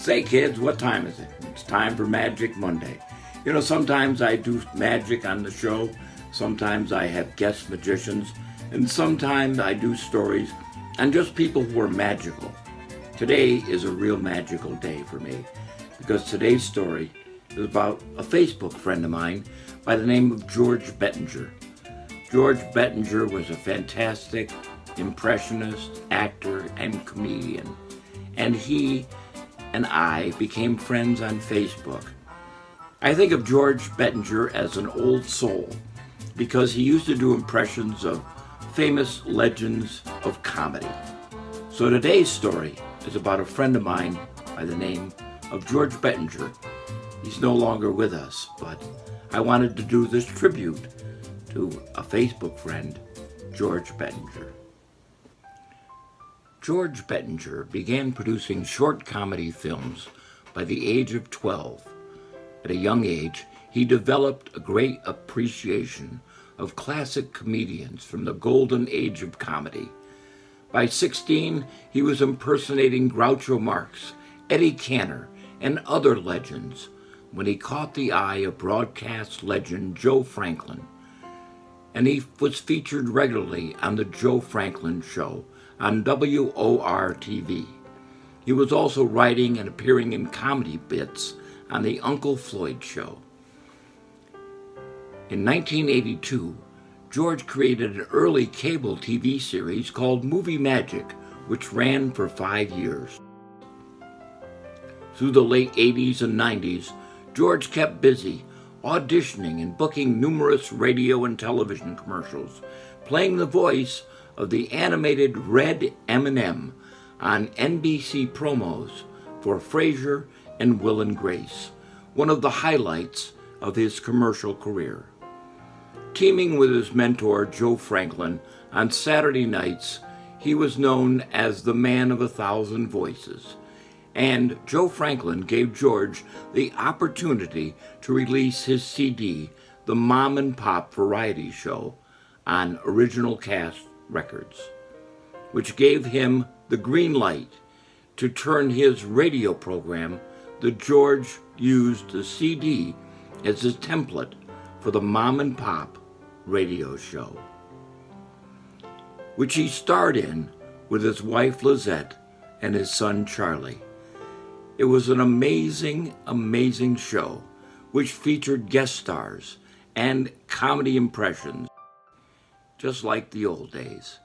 Say kids, what time is it? It's time for Magic Monday. You know, sometimes I do magic on the show, sometimes I have guest magicians, and sometimes I do stories on just people who are magical. Today is a real magical day for me, because today's story is about a Facebook friend of mine by the name of George Bettinger. George Bettinger was a fantastic impressionist, actor, and comedian, and he and I became friends on Facebook. I think of George Bettinger as an old soul because he used to do impressions of famous legends of comedy. So today's story is about a friend of mine by the name of George Bettinger. He's no longer with us, but I wanted to do this tribute to a Facebook friend, George Bettinger. George Bettinger began producing short comedy films by the age of 12. At a young age, he developed a great appreciation of classic comedians from the golden age of comedy. By 16, he was impersonating Groucho Marx, Eddie Cantor, and other legends when he caught the eye of broadcast legend Joe Franklin. And he was featured regularly on the Joe Franklin Show on WOR-TV. He was also writing and appearing in comedy bits on the Uncle Floyd Show. In 1982, George created an early cable TV series called Movie Magic, which ran for 5 years. Through the late 80s and 90s, George kept busy auditioning and booking numerous radio and television commercials, playing the voice of the animated Red M&M on NBC promos for Frasier and Will and Grace, one of the highlights of his commercial career. Teaming with his mentor Joe Franklin on Saturday nights, he was known as the Man of 1,000 Voices. And Joe Franklin gave George the opportunity to release his CD, The Mom and Pop Variety Show, on Original Cast Records, which gave him the green light to turn his radio program. The George used the CD as a template for the Mom and Pop radio show, which he starred in with his wife Lizette and his son Charlie. It was an amazing, amazing show, which featured guest stars and comedy impressions, just like the old days.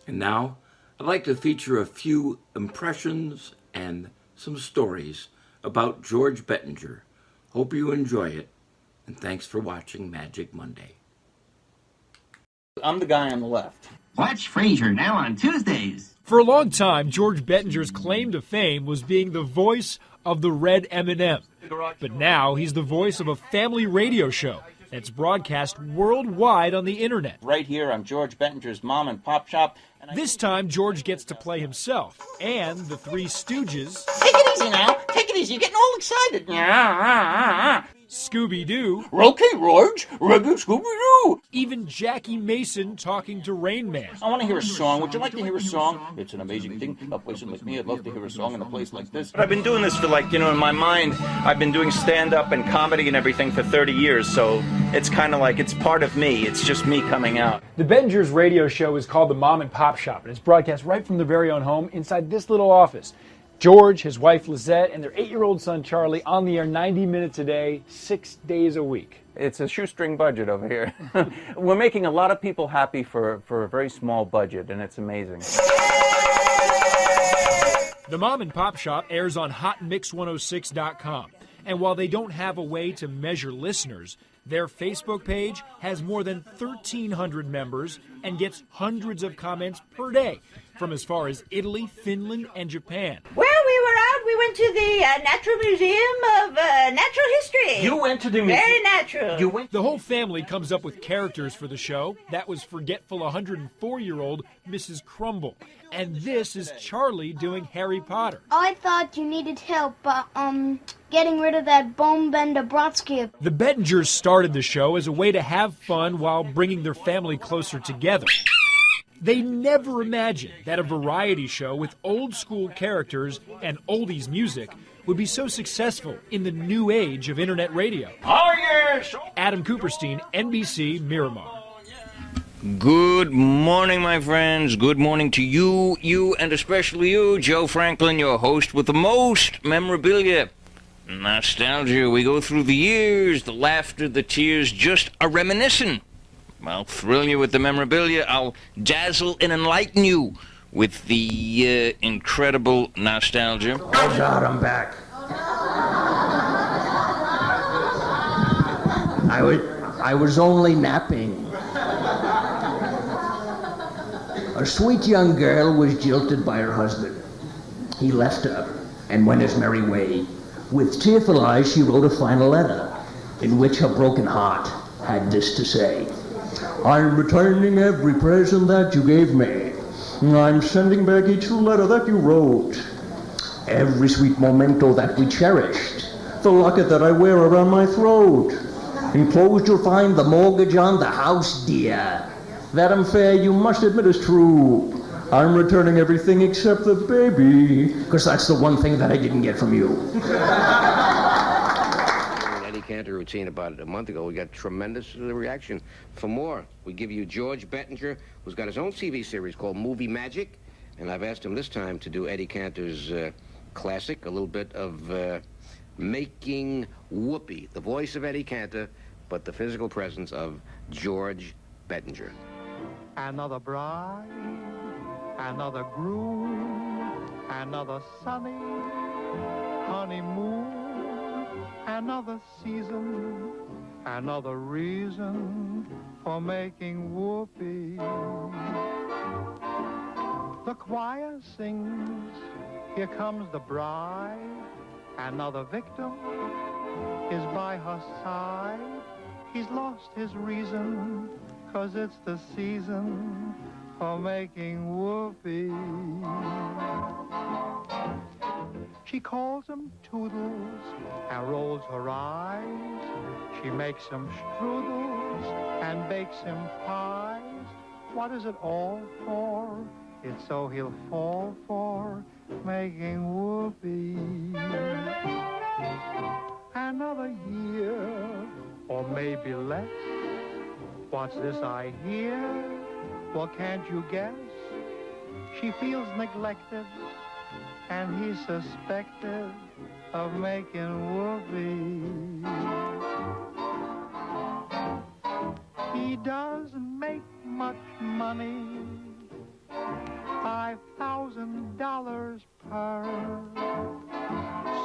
And now, I'd like to feature a few impressions and some stories about George Bettinger. Hope you enjoy it, and thanks for watching Magic Monday. I'm the guy on the left. Watch Frasier now on Tuesdays. For a long time, George Bettinger's claim to fame was being the voice of the Red M&M. But now he's the voice of a family radio show that's broadcast worldwide on the internet. Right here on George Bettinger's Mom and Pop Shop. This time, George gets to play himself and the Three Stooges. Take it easy now. Take it easy. You're getting all excited. Scooby-Doo. Okay, George. Reggae Scooby-Doo. Even Jackie Mason talking to Rain Man. I want to hear a song. Would you like to hear a song? It's an amazing thing. A place like me, I'd love to hear a song in a place like this. I've been doing this for in my mind, I've been doing stand-up and comedy and everything for 30 years, so it's kind of like it's part of me. It's just me coming out. The Bettinger's radio show is called The Mom and Pop Shop, and it's broadcast right from their very own home inside this little office. George, his wife Lizette, and their 8-year-old son Charlie on the air 90 minutes a day, 6 days a week. It's a shoestring budget over here. We're making a lot of people happy for a very small budget, and it's amazing. The Mom and Pop Shop airs on HotMix106.com. And while they don't have a way to measure listeners, their Facebook page has more than 1,300 members and gets hundreds of comments per day from as far as Italy, Finland, and Japan. Well, we went to the Natural Museum of Natural History. You went to the museum? Very natural. The whole family comes up with characters for the show. That was forgetful 104-year-old Mrs. Crumble. And this is Charlie doing Harry Potter. I thought you needed help getting rid of that bone bender Brodsky. The Bettingers started the show as a way to have fun while bringing their family closer together. They never imagined that a variety show with old-school characters and oldies music would be so successful in the new age of internet radio. Oh, yes! Adam Cooperstein, NBC, Miramar. Good morning, my friends. Good morning to you, and especially you, Joe Franklin, your host with the most memorabilia. Nostalgia. We go through the years, the laughter, the tears, just a reminiscing. I'll thrill you with the memorabilia. I'll dazzle and enlighten you with the incredible nostalgia. Oh, God, I'm back. I was only napping. A sweet young girl was jilted by her husband. He left her and went his merry way. With tearful eyes, she wrote a final letter, in which her broken heart had this to say: I'm returning every present that you gave me. I'm sending back each letter that you wrote. Every sweet memento that we cherished. The locket that I wear around my throat. Enclosed you'll find the mortgage on the house, dear. That affair you must admit is true. I'm returning everything except the baby, because that's the one thing that I didn't get from you. Eddie Cantor routine about a month ago, we got tremendous reaction for more. We give you George Bettinger, who's got his own TV series called Movie Magic, and I've asked him this time to do Eddie Cantor's classic, a little bit of Making Whoopie, the voice of Eddie Cantor, but the physical presence of George Bettinger. Another bride, another groom, another sunny honeymoon, another season, another reason for making whoopee. The choir sings, here comes the bride, another victim is by her side. He's lost his reason, 'cause it's the season for making whoopee. She calls him Toodles and rolls her eyes. She makes him strudels and bakes him pies. What is it all for? It's so he'll fall for making whoopee. Another year, or maybe less. What's this I hear? Well, can't you guess? She feels neglected, and he's suspected of making whoopee. He doesn't make much money, $5,000 per.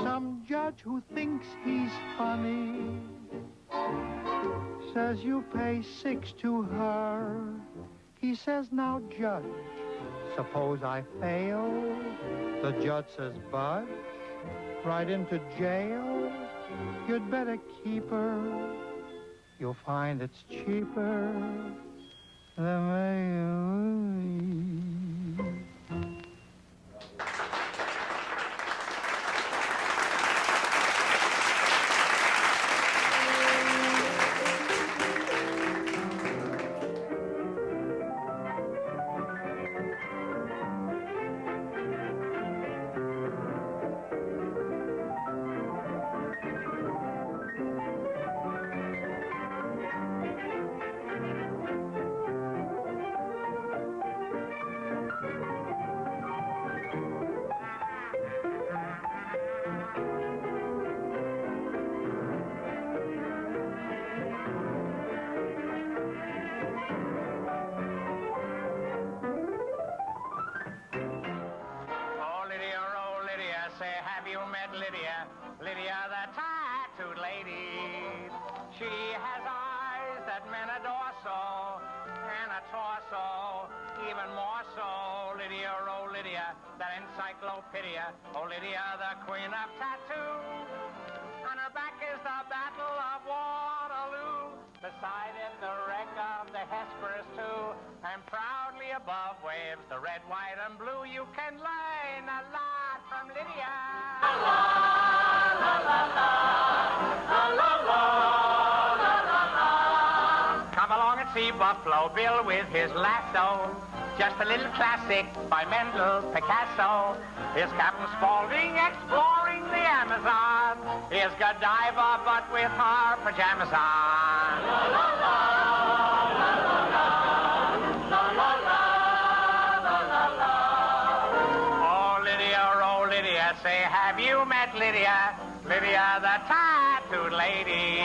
Some judge who thinks he's funny says you pay $6 to her. He says, now, judge, suppose I fail. The judge says, budge, right into jail. You'd better keep her. You'll find it's cheaper than me. Lydia, Lydia the tattooed lady. She has eyes that men adore so, and a torso even more so. Lydia, oh Lydia, that encyclopedia. Oh Lydia, the queen of tattoo. On her back is the Battle of Waterloo. Beside it, the wreck of the Hesperus too. And proudly above waves the red, white, and blue. You can learn a lot from Lydia. La la la la la la la la la la. Come along and see Buffalo Bill with his lasso. just a little classic by Mendel Picasso. Here's Captain Spaulding exploring the Amazon. Here's Godiva, but with her pajamas on. La, la, la, la, la, la, la, la, la, la, la. Oh, Lydia, say, have you met Lydia? Lydia, the tattooed lady.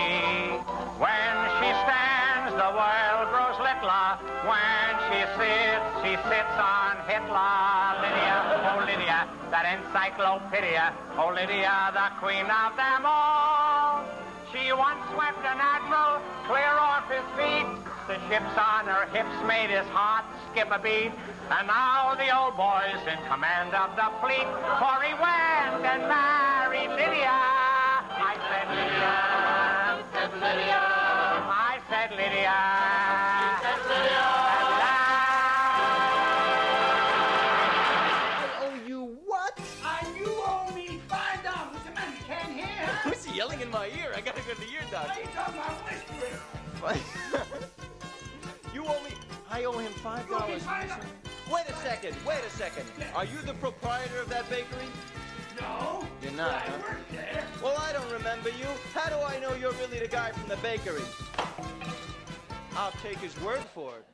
When she stands, the world grows littler. When she sits on Hitler. Lydia, oh Lydia, that encyclopedia. Oh Lydia, the queen of them all. She once swept an admiral clear off his feet. The ships on her hips made his heart skip a beat. And now the old boy's in command of the fleet. For he went and married Lydia. I said Lydia. Said Lydia. I said Lydia. Said Lydia. I owe you what? You owe me $5. What's the matter? You can't hear? Huh? Who's he yelling in my ear? I gotta go to the ear doctor. What are you talking about whispering? You owe me. I owe him $5. Wait a second. Are you the proprietor of that bakery? No. You're not, I huh? work there. Well, I don't remember you. How do I know you're really the guy from the bakery? I'll take his word for it.